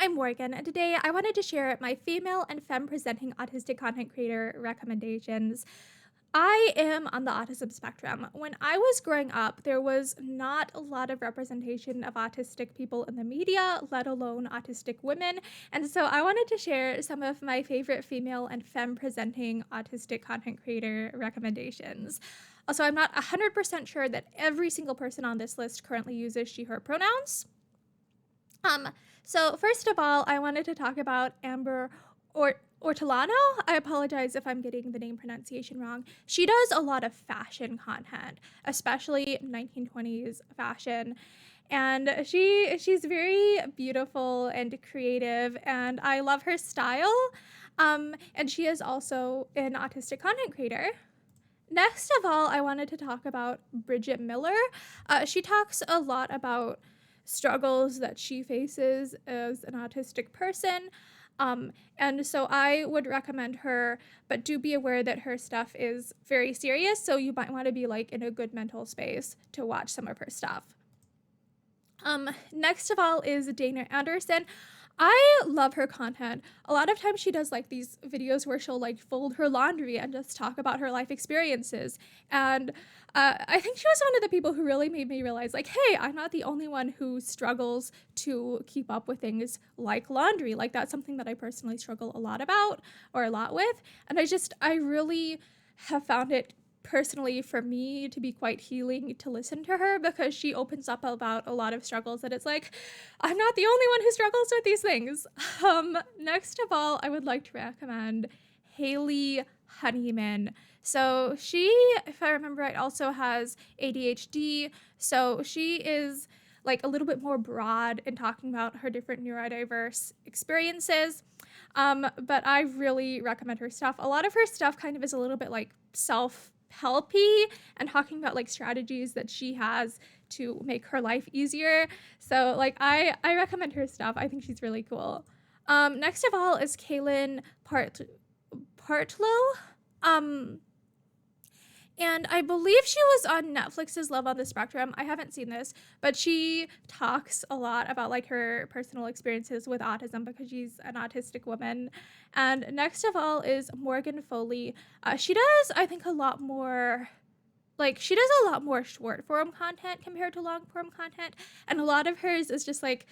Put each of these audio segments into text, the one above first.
I'm Morgan, and today I wanted to share my female and femme-presenting autistic content creator recommendations. I am on the autism spectrum. When I was growing up, there was not a lot of representation of autistic people in the media, let alone autistic women. And so I wanted to share some of my favorite female and femme-presenting autistic content creator recommendations. Also, I'm not 100% sure that every single person on this list currently uses she, her pronouns. Um, so first of all, I wanted to talk about Amber Ortolano. I apologize if I'm getting the name pronunciation wrong. She does a lot of fashion content, especially 1920s fashion. And she's very beautiful and creative, and I love her style. And she is also an autistic content creator. Next of all, I wanted to talk about Bridget Miller. She talks a lot about struggles that she faces as an autistic person. And so I would recommend her, but do be aware that her stuff is very serious, so you might want to be like in a good mental space to watch some of her stuff. Next of all is Dana Anderson. I love her content. A lot of times she does like these videos where she'll like fold her laundry and just talk about her life experiences. And I think she was one of the people who really made me realize like, hey, I'm not the only one who struggles to keep up with things like laundry. Like that's something that I personally struggle a lot about or a lot with. And I really have found it personally for me to be quite healing to listen to her because she opens up about a lot of struggles that it's like I'm not the only one who struggles with these things. Next of all, I would like to recommend Haley Honeyman. So she, if I remember right, also has ADHD. So she is like a little bit more broad in talking about her different neurodiverse experiences. But I really recommend her stuff. A lot of her stuff kind of is a little bit like helpy and talking about like strategies that she has to make her life easier. So like I recommend her stuff. I think she's really cool. Next of all is Kaylin Partlow. And I believe she was on Netflix's Love on the Spectrum. I haven't seen this, but she talks a lot about like her personal experiences with autism because she's an autistic woman. And next of all is Morgan Foley. She does, I think, a lot more short form content compared to long form content. And a lot of hers is just like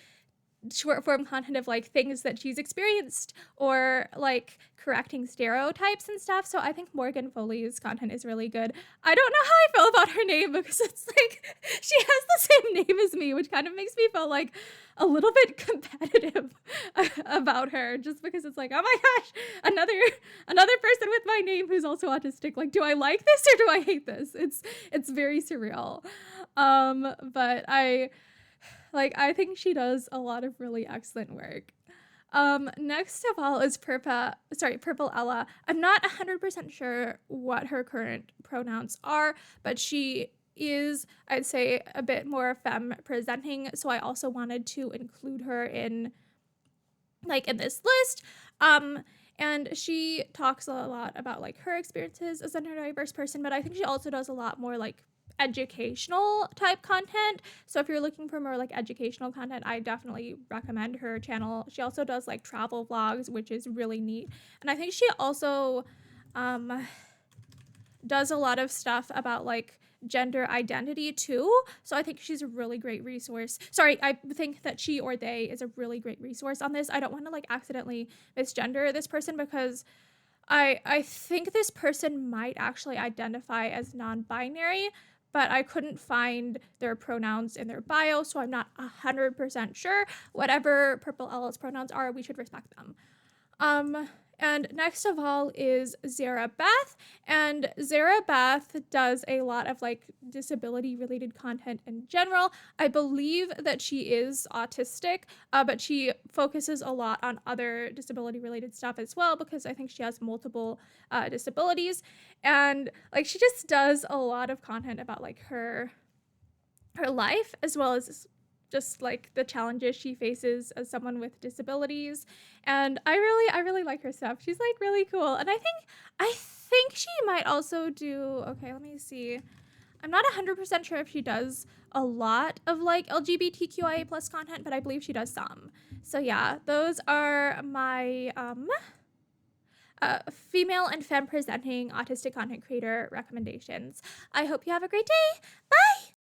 short form content of like things that she's experienced or like correcting stereotypes and stuff. So I think Morgan Foley's content is really good. I don't know how I feel about her name because it's like she has the same name as me, which kind of makes me feel like a little bit competitive about her just because it's like, oh my gosh, another person with my name who's also autistic. Like, do I like this or do I hate this? It's very surreal. But I think she does a lot of really excellent work. Next of all is Purple Ella. I'm not 100% sure what her current pronouns are, but she is, I'd say, a bit more femme presenting. So I also wanted to include her in this list. And she talks a lot about like her experiences as a neurodiverse person, but I think she also does a lot more like educational type content. So if you're looking for more like educational content, I definitely recommend her channel. She also does like travel vlogs, which is really neat. And I think she also does a lot of stuff about like gender identity too. So I think she's a really great resource. Sorry, I think that she or they is a really great resource on this. I don't want to like accidentally misgender this person because I think this person might actually identify as non-binary, but I couldn't find their pronouns in their bio, so I'm not 100% sure. Whatever Purple Ella's pronouns are, we should respect them. And next of all is Zara Beth. And Zara Beth does a lot of like disability related content in general. I believe that she is autistic, but she focuses a lot on other disability related stuff as well because I think she has multiple disabilities. And like she just does a lot of content about like her life as well as just like the challenges she faces as someone with disabilities. And I really like her stuff. She's like really cool. And I think she might also do, okay, let me see. I'm not 100% sure if she does a lot of like LGBTQIA plus content, but I believe she does some. So yeah, those are my female and femme presenting autistic content creator recommendations. I hope you have a great day. Bye.